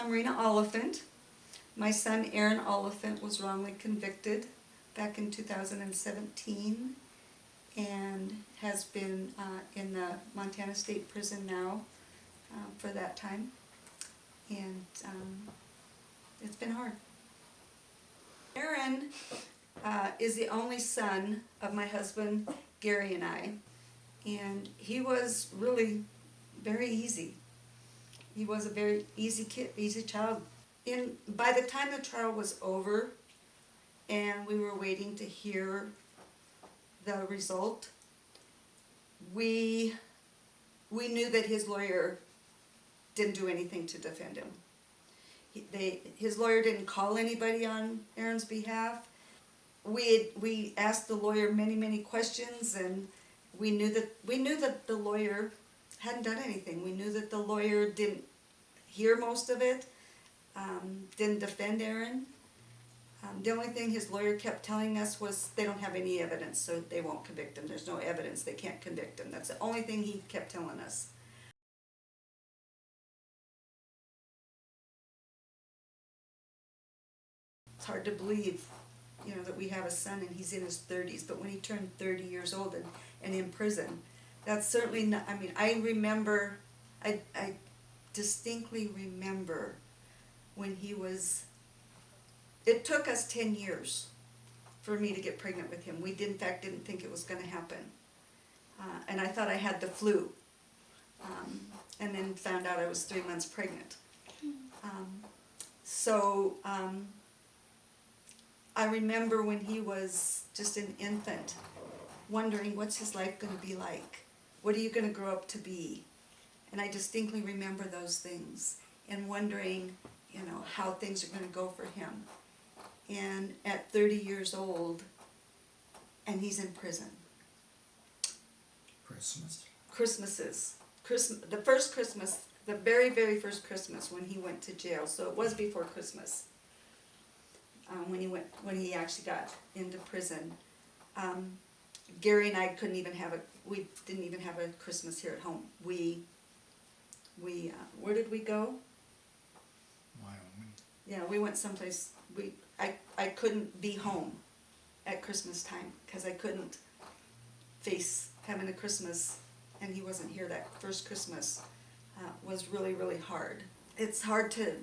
I'm Rena Oliphant. My son Aaron Oliphant was wrongly convicted back in 2017 and has been in the Montana State Prison now for that time. And it's been hard. Aaron is the only son of my husband Gary and I, and he was really very easy. He was a very easy kid, easy child. By the time the trial was over and we were waiting to hear the result, we knew that his lawyer didn't do anything to defend him. His lawyer didn't call anybody on Aaron's behalf. We asked the lawyer many questions, and we knew that the lawyer hadn't done anything. We knew that the lawyer didn't hear most of it, didn't defend Aaron. The only thing his lawyer kept telling us was they don't have any evidence, so they won't convict him. There's no evidence, they can't convict him. That's the only thing he kept telling us. It's hard to believe, that we have a son and he's in his 30s, but when he turned 30 years old and in prison, that's certainly not, I remember, I distinctly remember when he was, it took us 10 years for me to get pregnant with him. We in fact didn't think it was going to happen. And I thought I had the flu. And then found out I was 3 months pregnant. I remember when he was just an infant, wondering what's his life going to be like? What are you going to grow up to be? And I distinctly remember those things and wondering, how things are going to go for him. And at 30 years old, and he's in prison. The first Christmas, the very first Christmas when he went to jail. So it was before Christmas. When he actually got into prison. Gary and I we didn't even have a Christmas here at home. We where did we go? Wyoming. Yeah, we went someplace. I couldn't be home at Christmas time because I couldn't face having a Christmas and he wasn't here. That first Christmas was really hard. It's hard to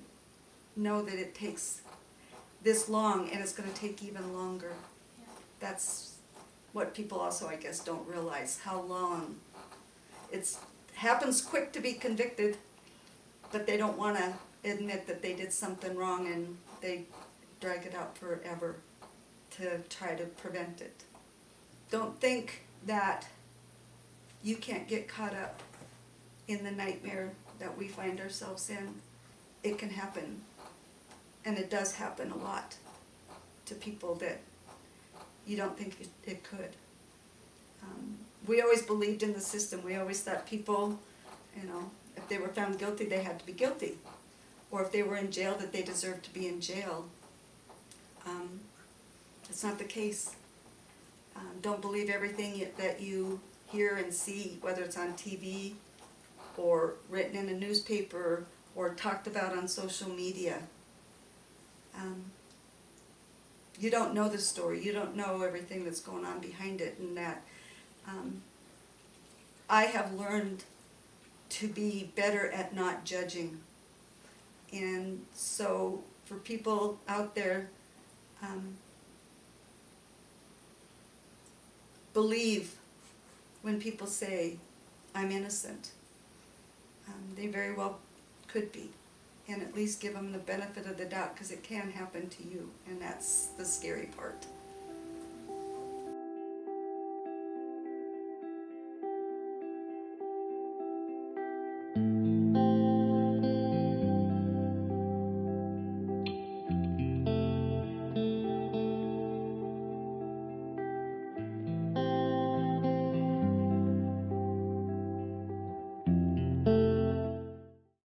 know that it takes this long and it's going to take even longer. That's what people also, I guess, don't realize, how long. It happens quick to be convicted, but they don't want to admit that they did something wrong and they drag it out forever to try to prevent it. Don't think that you can't get caught up in the nightmare that we find ourselves in. It can happen, and it does happen a lot to people that you don't think it could. We always believed in the system. We always thought people, if they were found guilty, they had to be guilty. Or if they were in jail, that they deserved to be in jail. It's not the case. Don't believe everything that you hear and see, whether it's on TV or written in a newspaper or talked about on social media. You don't know the story. You don't know everything that's going on behind it, and that I have learned to be better at not judging. And so for people out there, believe when people say, I'm innocent. They very well could be. And at least give them the benefit of the doubt, because it can happen to you, and that's the scary part.